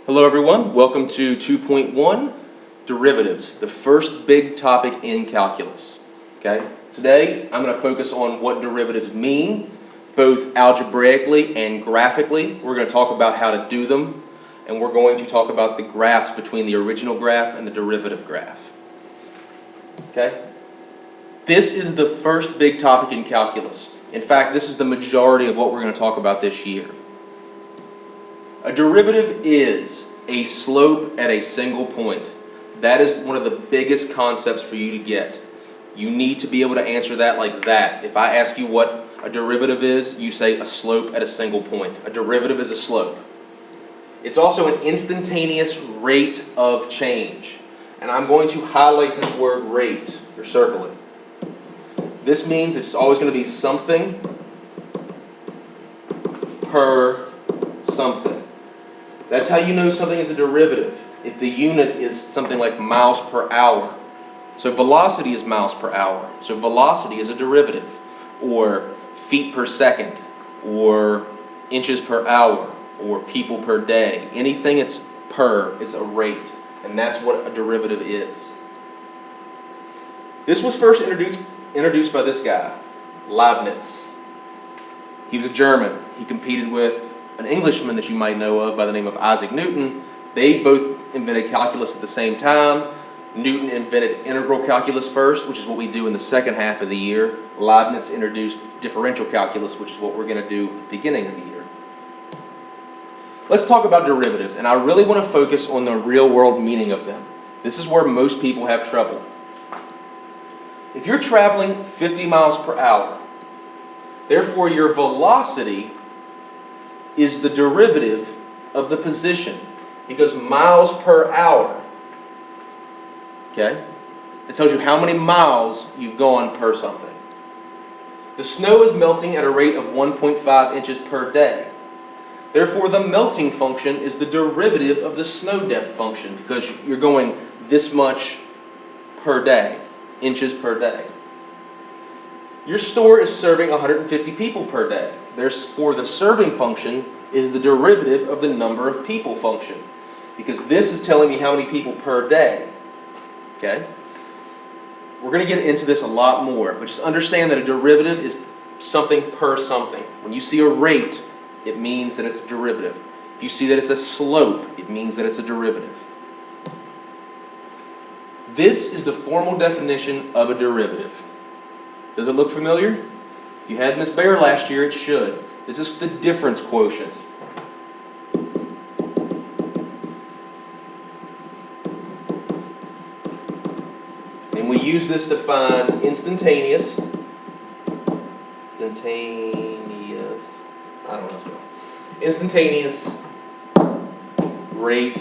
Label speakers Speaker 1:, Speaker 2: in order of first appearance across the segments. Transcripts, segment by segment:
Speaker 1: Hello everyone, welcome to 2.1, derivatives, the first big topic in calculus. Okay? Today I'm going to focus on what derivatives mean, both algebraically and graphically. We're going to talk about how to do them, and we're going to talk about the graphs between the original graph and the derivative graph. Okay? This is the first big topic in calculus. In fact, this is the majority of what we're going to talk about this year. A derivative is a slope at a single point. That is one of the biggest concepts for you to get. You need to be able to answer that like that. If I ask you what a derivative is, you say a slope at a single point. A derivative is a slope. It's also an instantaneous rate of change. And I'm going to highlight this word rate, or circle it. This means it's always going to be something per something. That's how you know something is a derivative. If the unit is something like miles per hour. So velocity is miles per hour. So velocity is a derivative. Or feet per second. Or inches per hour. Or people per day. Anything it's per, it's a rate. And that's what a derivative is. This was first introduced by this guy, Leibniz. He was a German. He competed with an Englishman that you might know of by the name of Isaac Newton. They both invented calculus at the same time. Newton invented integral calculus first, which is what we do in the second half of the year. Leibniz introduced differential calculus, which is what we're going to do at the beginning of the year. Let's talk about derivatives, and I really want to focus on the real world meaning of them. This is where most people have trouble. If you're traveling 50 miles per hour, therefore your velocity is the derivative of the position, because miles per hour, okay, it tells you how many miles you've gone per something. The snow is melting at a rate of 1.5 inches per day. Therefore, the melting function is the derivative of the snow depth function, because you're going this much per day, inches per day. Your store is serving 150 people per day. Therefore, the serving function is the derivative of the number of people function, because this is telling me how many people per day. Okay? We're going to get into this a lot more, but just understand that a derivative is something per something. When you see a rate, it means that it's a derivative. If you see that it's a slope, it means that it's a derivative. This is the formal definition of a derivative. Does it look familiar? If you had Miss Bear last year, it should. This is the difference quotient. And we use this to find instantaneous, instantaneous rate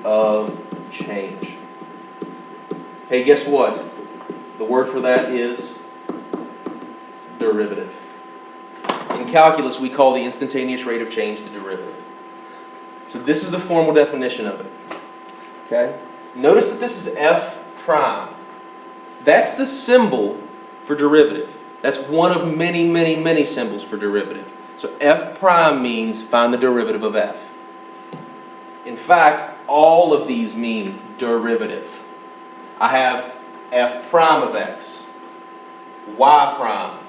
Speaker 1: of change. Hey, guess what? The word for that is derivative. In calculus, we call the instantaneous rate of change the derivative. So this is the formal definition of it. Okay? Notice that this is f prime. That's the symbol for derivative. That's one of many, many, many symbols for derivative. So f prime means find the derivative of f. In fact, all of these mean derivative. I have f prime of x, y prime,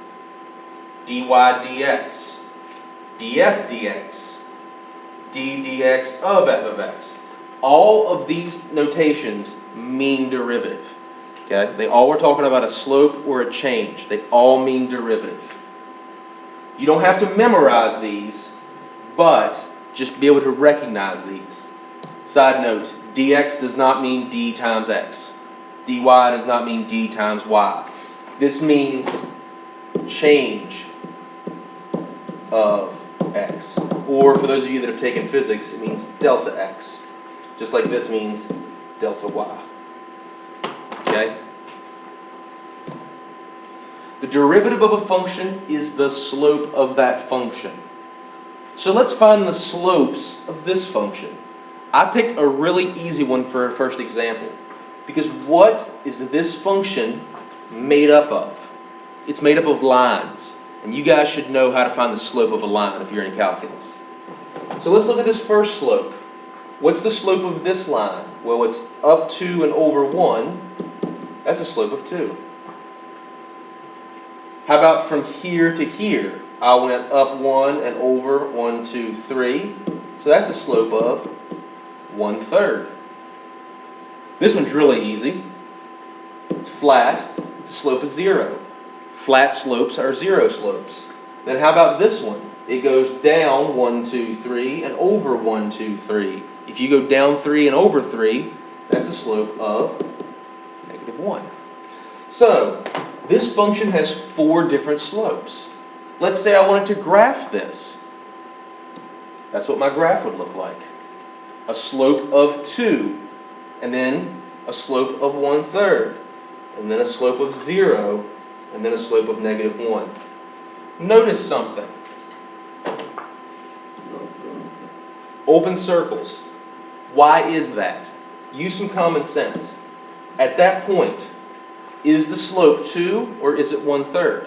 Speaker 1: dy dx, df dx, d dx of f of x. All of these notations mean derivative. Okay? They all were talking about a slope or a change. They all mean derivative. You don't have to memorize these, but just be able to recognize these. Side note, dx does not mean d times x. dy does not mean d times y. This means change of x. Or for those of you that have taken physics, it means delta x. Just like this means delta y. Okay? The derivative of a function is the slope of that function. So let's find the slopes of this function. I picked a really easy one for our first example, because what is this function made up of? It's made up of lines. And you guys should know how to find the slope of a line if you're in calculus. So let's look at this first slope. What's the slope of this line? Well, it's up 2 and over 1. That's a slope of 2. How about from here to here? I went up 1 and over 1, 2, 3. So that's a slope of 1/3. This one's really easy. It's flat. It's a slope of 0. Flat slopes are 0 slopes. Then how about this one? It goes down 1, 2, 3 and over 1, 2, 3. If you go down 3 and over 3, that's a slope of -1. So this function has 4 different slopes. Let's say I wanted to graph this. That's what my graph would look like. A slope of 2, and then a slope of 1/3, and then a slope of 0, and then a slope of -1. Notice something. Open circles. Why is that? Use some common sense. At that point, is the slope 2 or is it 1/3?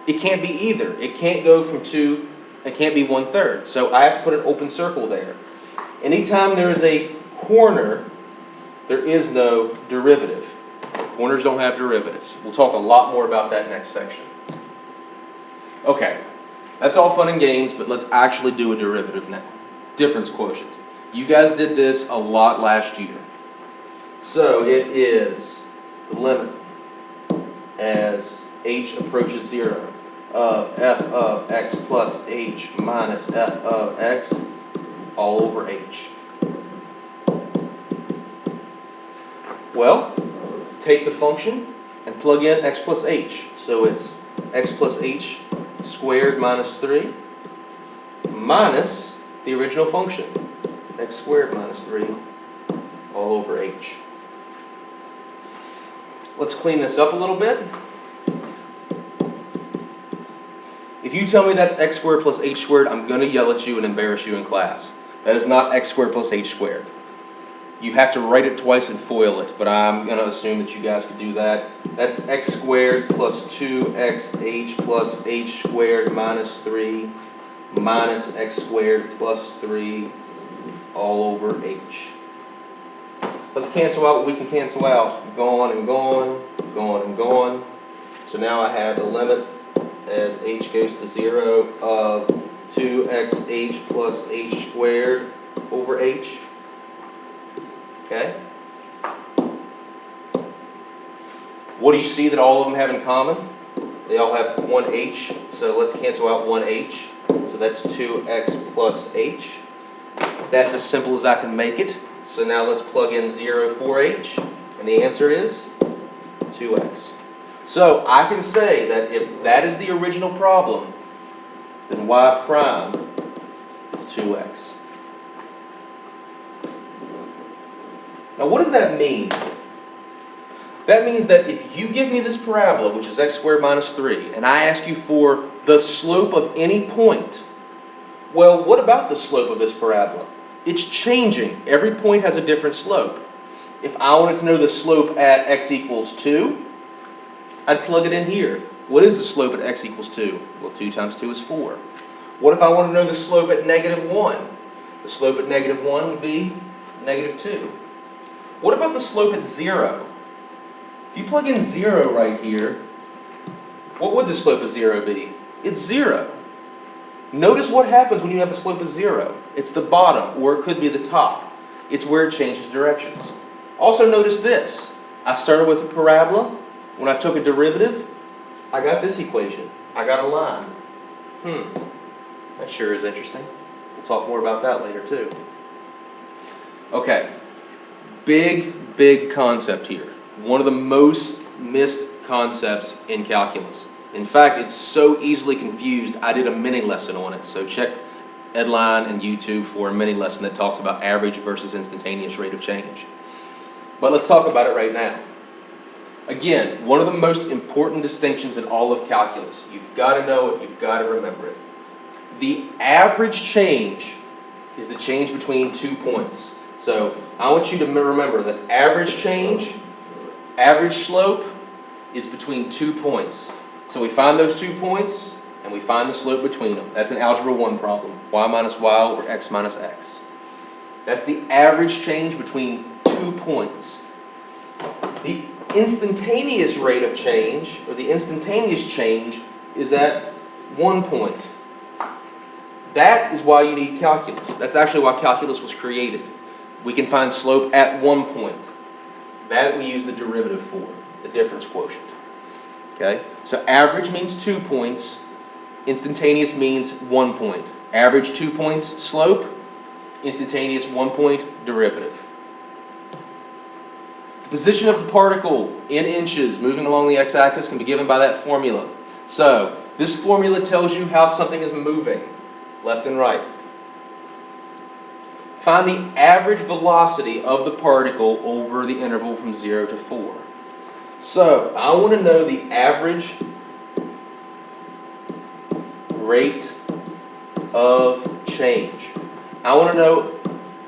Speaker 1: It can't be either. It can't go from 2, it can't be 1/3. So I have to put an open circle there. Anytime there is a corner, there is no derivative. Corners don't have derivatives. We'll talk a lot more about that next section. Okay, that's all fun and games, but let's actually do a derivative now. Difference quotient. You guys did this a lot last year. So it is the limit as h approaches 0 of f of x plus h minus f of x all over h. Well, take the function and plug in x plus h. So it's x plus h squared minus 3 minus the original function, x squared minus 3 all over h. Let's clean this up a little bit. If you tell me that's x squared plus h squared, I'm going to yell at you and embarrass you in class. That is not x squared plus h squared. You have to write it twice and FOIL it, but I'm going to assume that you guys could do that. That's x squared plus 2xh plus h squared minus 3 minus x squared plus 3 all over h. Let's cancel out what we can cancel out. Gone and gone, gone and gone. So now I have the limit as h goes to 0 of 2xh plus h squared over h. Okay? What do you see that all of them have in common? They all have one h, so let's cancel out one h. So that's 2x plus h. That's as simple as I can make it. So now let's plug in 0 for h, and the answer is 2x. So I can say that if that is the original problem, then y prime is 2x. Now what does that mean? That means that if you give me this parabola, which is x squared minus 3, and I ask you for the slope of any point, well, what about the slope of this parabola? It's changing. Every point has a different slope. If I wanted to know the slope at x equals 2, I'd plug it in here. What is the slope at x equals 2? Well, 2 times 2 is 4. What if I want to know the slope at -1? The slope at -1 would be -2. What about the slope at 0? If you plug in 0 right here, what would the slope of 0 be? It's 0. Notice what happens when you have a slope of 0. It's the bottom, or it could be the top. It's where it changes directions. Also notice this. I started with a parabola. When I took a derivative, I got this equation. I got a line. That sure is interesting. We'll talk more about that later too. Okay. Big concept here. One of the most missed concepts in calculus. In fact, it's so easily confused, I did a mini lesson on it. So check Edline and YouTube for a mini lesson that talks about average versus instantaneous rate of change. But let's talk about it right now. Again, one of the most important distinctions in all of calculus. You've got to know it, you've got to remember it. The average change is the change between 2 points. So I want you to remember that average change, average slope, is between 2 points. So we find those 2 points, and we find the slope between them. That's an Algebra 1 problem. Y minus y over x minus x. That's the average change between 2 points. The instantaneous rate of change, or the instantaneous change, is at 1 point. That is why you need calculus. That's actually why calculus was created. We can find slope at 1 point. That we use the derivative for, the difference quotient. Okay? So average means 2 points. Instantaneous means 1 point. Average 2 points slope. Instantaneous 1 point derivative. The position of the particle in inches moving along the x-axis can be given by that formula. So this formula tells you how something is moving, left and right. Find the average velocity of the particle over the interval from 0 to 4. So I want to know the average rate of change. I want to know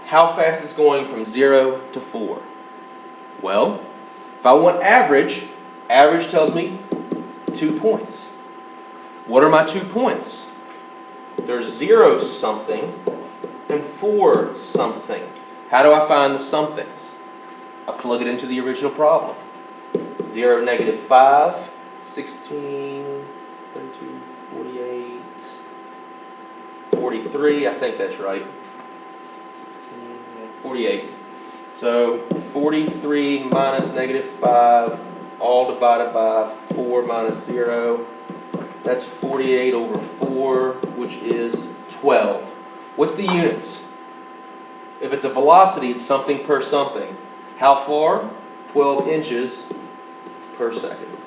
Speaker 1: how fast it's going from 0 to 4. Well, if I want average, average tells me 2 points. What are my 2 points? There's 0 something and 4 something. How do I find the somethings? I plug it into the original problem. 0, negative 5, 16, 32, 48, 43, I think that's right. 16, 48. So 43 minus negative 5, all divided by 4 minus 0. That's 48 over 4, which is 12. What's the units? If it's a velocity, it's something per something. How far? 12 inches per second.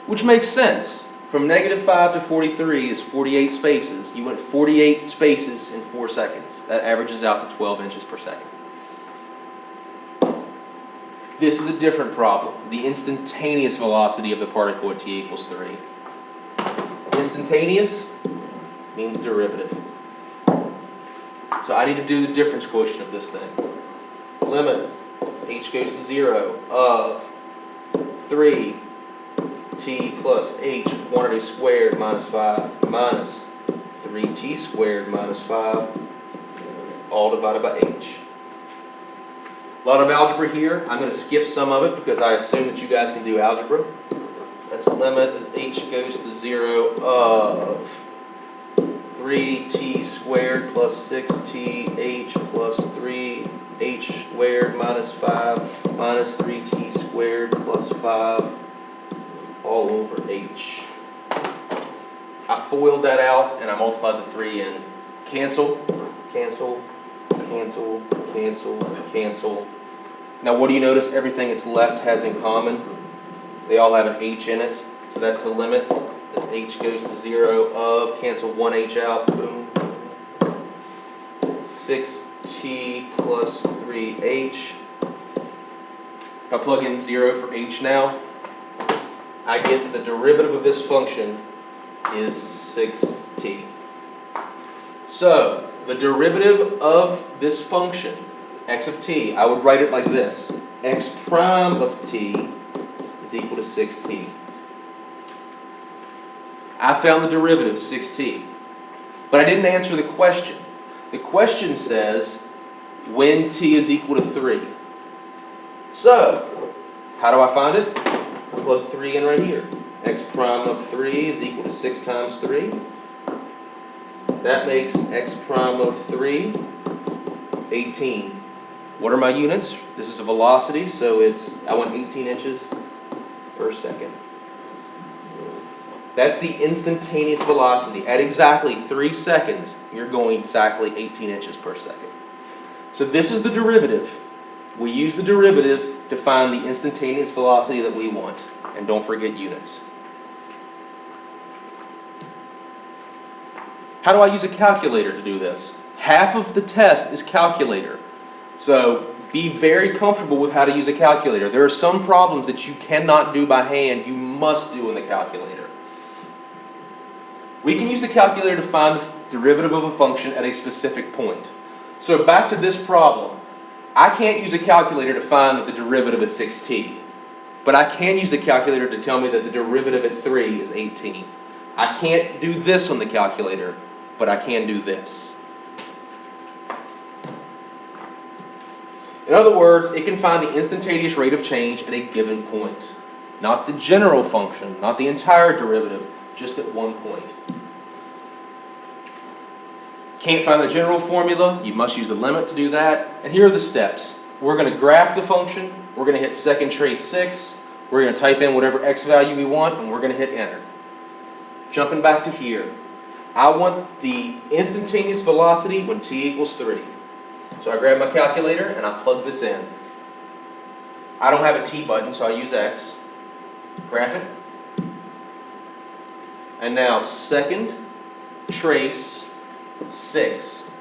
Speaker 1: Which makes sense. From negative 5 to 43 is 48 spaces. You went 48 spaces in 4 seconds. That averages out to 12 inches per second. This is a different problem. The instantaneous velocity of the particle at t equals 3. Instantaneous means derivative. So I need to do the difference quotient of this thing. Limit h goes to 0 of 3 t plus h quantity squared minus 5 minus 3t squared minus 5 all divided by h. A lot of algebra here. I'm going to skip some of it because I assume that you guys can do algebra. That's limit as h goes to 0 of 3t squared plus 6th plus 3h squared minus 5 minus 3t squared plus 5 all over h. I FOILed that out and I multiplied the 3 in. Cancel, cancel, cancel, cancel, cancel. Now what do you notice everything that's left has in common? They all have an h in it. So that's the limit. As h goes to 0 of, cancel 1h out, boom. 6t plus 3h. If I plug in 0 for h now, I get the derivative of this function is 6t. So, the derivative of this function, x of t, I would write it like this. X prime of t is equal to 6t. I found the derivative, 6t. But I didn't answer the question. The question says, when t is equal to 3. So, how do I find it? I plug 3 in right here. X prime of 3 is equal to 6 times 3. That makes x prime of 3, 18. What are my units? This is a velocity, so I want 18 inches per second. That's the instantaneous velocity. At exactly 3 seconds, you're going exactly 18 inches per second. So this is the derivative. We use the derivative to find the instantaneous velocity that we want. And don't forget units. How do I use a calculator to do this? Half of the test is calculator. So be very comfortable with how to use a calculator. There are some problems that you cannot do by hand, you must do in the calculator. We can use the calculator to find the derivative of a function at a specific point. So back to this problem. I can't use a calculator to find that the derivative is 6t. But I can use the calculator to tell me that the derivative at 3 is 18. I can't do this on the calculator, but I can do this. In other words, it can find the instantaneous rate of change at a given point. Not the general function, not the entire derivative, just at one point. Can't find the general formula, you must use a limit to do that. And here are the steps. We're going to graph the function, we're going to hit second trace 6, we're going to type in whatever x value we want, and we're going to hit enter. Jumping back to here, I want the instantaneous velocity when t equals 3. So I grab my calculator and I plug this in. I don't have a t button, so I use x. Graph it. And now second trace 6.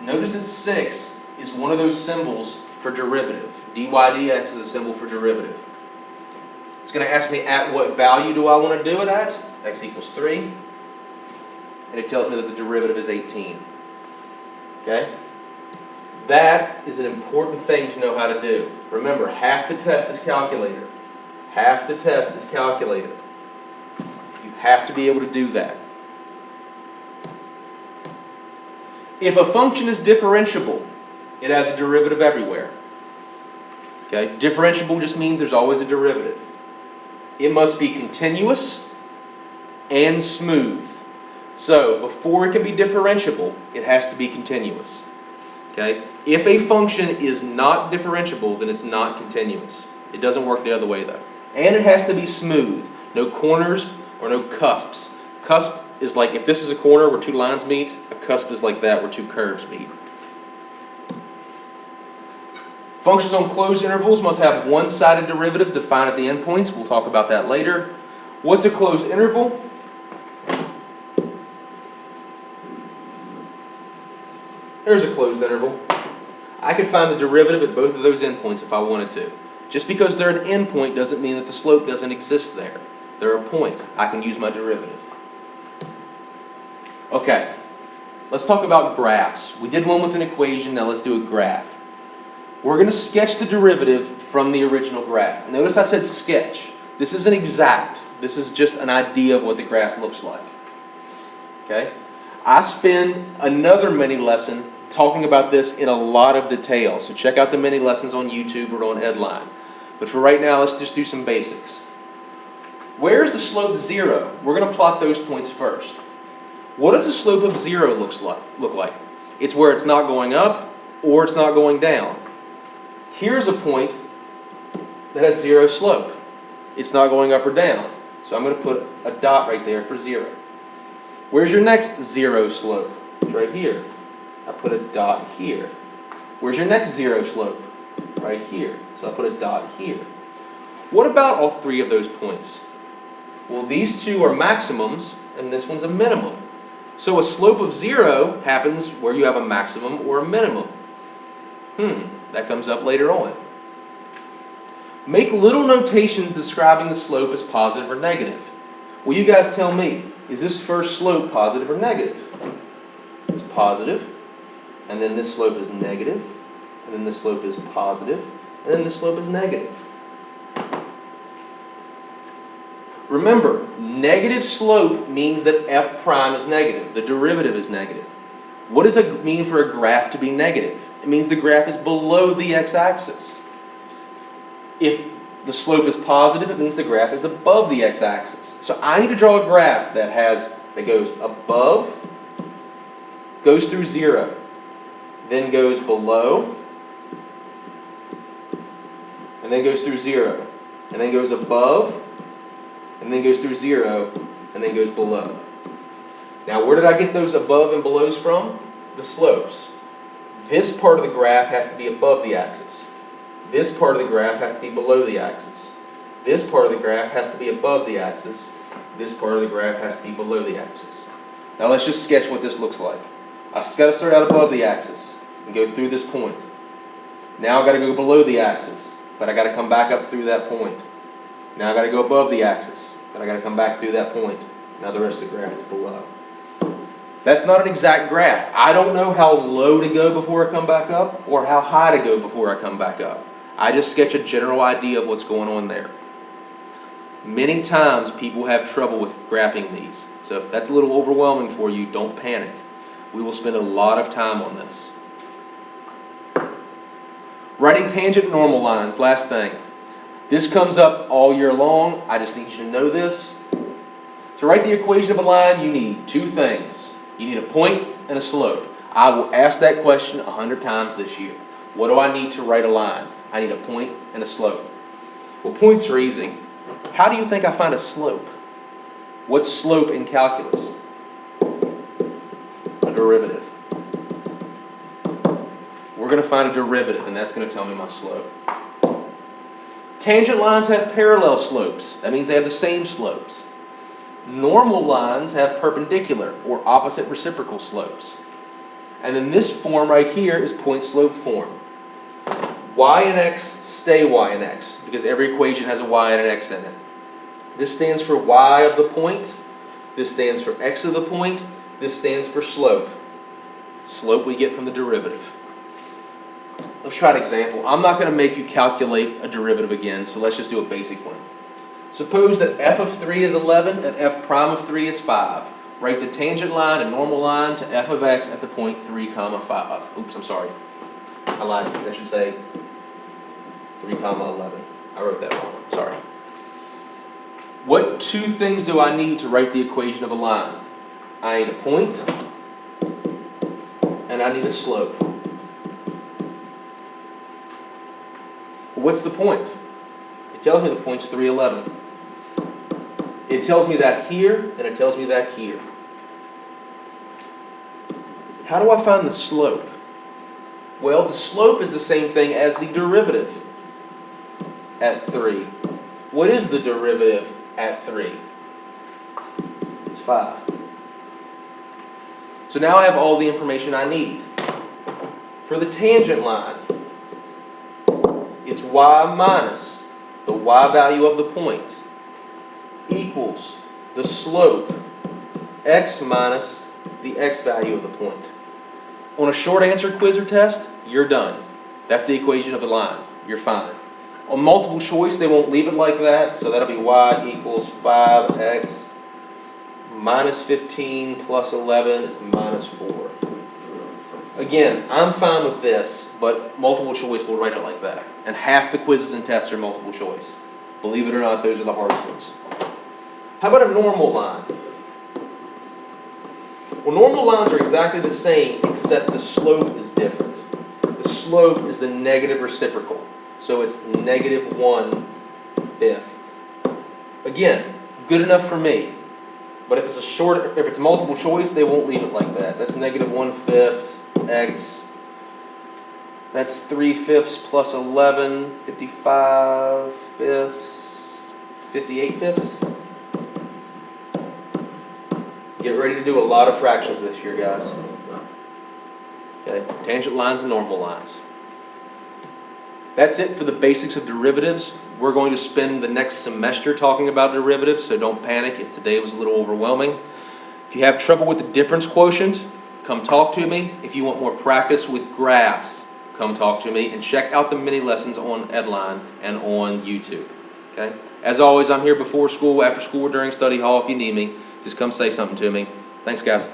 Speaker 1: Notice that 6 is one of those symbols for derivative. dy dx is a symbol for derivative. It's going to ask me at what value do I want to do it at. X equals 3. And it tells me that the derivative is 18. Okay? That is an important thing to know how to do. Remember, half the test is calculator. Half the test is calculator. You have to be able to do that. If a function is differentiable, it has a derivative everywhere. Okay? Differentiable just means there's always a derivative. It must be continuous and smooth. So, before it can be differentiable, it has to be continuous. Okay? If a function is not differentiable, then it's not continuous. It doesn't work the other way though. And it has to be smooth. No corners or no cusps. Cusp is like if this is a corner where two lines meet, a cusp is like that where two curves meet. Functions on closed intervals must have one-sided derivative defined at the endpoints. We'll talk about that later. What's a closed interval? Here's a closed interval. I could find the derivative at both of those endpoints if I wanted to. Just because they're an endpoint doesn't mean that the slope doesn't exist there. They're a point. I can use my derivative. Okay, let's talk about graphs. We did one with an equation, now let's do a graph. We're going to sketch the derivative from the original graph. Notice I said sketch. This isn't exact. This is just an idea of what the graph looks like. Okay? I spend another mini lesson talking about this in a lot of detail. So check out the mini lessons on YouTube or on Headline. But for right now, let's just do some basics. Where's the slope 0? We're going to plot those points first. What does the slope of 0 look like? It's where it's not going up or it's not going down. Here's a point that has 0 slope. It's not going up or down. So I'm going to put a dot right there for 0. Where's your next 0 slope? It's right here. I put a dot here. Where's your next 0 slope? Right here. So I put a dot here. What about all three of those points? Well, these two are maximums, and this one's a minimum. So a slope of 0 happens where you have a maximum or a minimum. That comes up later on. Make little notations describing the slope as positive or negative. Will you guys tell me, is this first slope positive or negative? It's positive, and then this slope is negative, and then this slope is positive, and then this slope is negative. Remember, negative slope means that f prime is negative. The derivative is negative. What does it mean for a graph to be negative? It means the graph is below the x-axis. If the slope is positive, it means the graph is above the x-axis. So I need to draw a graph that goes above, goes through 0, then goes below, and then goes through 0, and then goes above, and then goes through 0, and then goes below. Now, where did I get those above and belows from? The slopes. This part of the graph has to be above the axis. This part of the graph has to be below the axis. This part of the graph has to be above the axis. This part of the graph has to be below the axis. Now, let's just sketch what this looks like. I've got to start out above the axis and go through this point. Now I've got to go below the axis, but I've got to come back up through that point. Now I've got to go above the axis, but I've got to come back through that point. Now the rest of the graph is below. That's not an exact graph. I don't know how low to go before I come back up or how high to go before I come back up. I just sketch a general idea of what's going on there. Many times people have trouble with graphing these. So if that's a little overwhelming for you, don't panic. We will spend a lot of time on this. Writing tangent and normal lines, last thing. This comes up all year long. I just need you to know this. To write the equation of a line, you need two things. You need a point and a slope. I will ask that question 100 times this year. What do I need to write a line? I need a point and a slope. Well, points are easy. How do you think I find a slope? What's slope in calculus? A derivative. We're going to find a derivative, and that's going to tell me my slope. Tangent lines have parallel slopes. That means they have the same slopes. Normal lines have perpendicular or opposite reciprocal slopes. And then this form right here is point slope form. Y and x stay y and x because every equation has a y and an x in it. This stands for y of the point. This stands for x of the point. This stands for slope. Slope we get from the derivative. Let's try an example. I'm not going to make you calculate a derivative again, so let's just do a basic one. Suppose that f of 3 is 11 and f prime of 3 is 5. Write the tangent line and normal line to f of x at the point 3 comma 5. Oops, I'm sorry. I lied to you. That should say 3 comma 11. I wrote that wrong. Sorry. What two things do I need to write the equation of a line? I need a point and I need a slope. What's the point? It tells me the point's 311. It tells me that here, and it tells me that here. How do I find the slope? Well, the slope is the same thing as the derivative at 3. What is the derivative at 3? It's 5. So now I have all the information I need. For the tangent line, it's y minus the y value of the point equals the slope x minus the x value of the point. On a short answer quiz or test, you're done. That's the equation of the line. You're fine. On multiple choice, they won't leave it like that, so that'll be y equals 5x minus 15 plus 11 is minus 4. Again, I'm fine with this, but multiple choice will write it like that. And half the quizzes and tests are multiple choice. Believe it or not, those are the hardest ones. How about a normal line? Well, normal lines are exactly the same, except the slope is different. The slope is the negative reciprocal, so it's negative 1/5. Again, good enough for me. But if it's multiple choice, they won't leave it like that. That's negative 1/5 x. That's 3/5 plus 11, 55/5, 58/5. Get ready to do a lot of fractions this year, guys. Okay, tangent lines and normal lines. That's it for the basics of derivatives. We're going to spend the next semester talking about derivatives, so don't panic if today was a little overwhelming. If you have trouble with the difference quotient, come talk to me. If you want more practice with graphs, come talk to me. And check out the mini lessons on Edline and on YouTube. Okay? As always, I'm here before school, after school, or during study hall if you need me. Just come say something to me. Thanks, guys.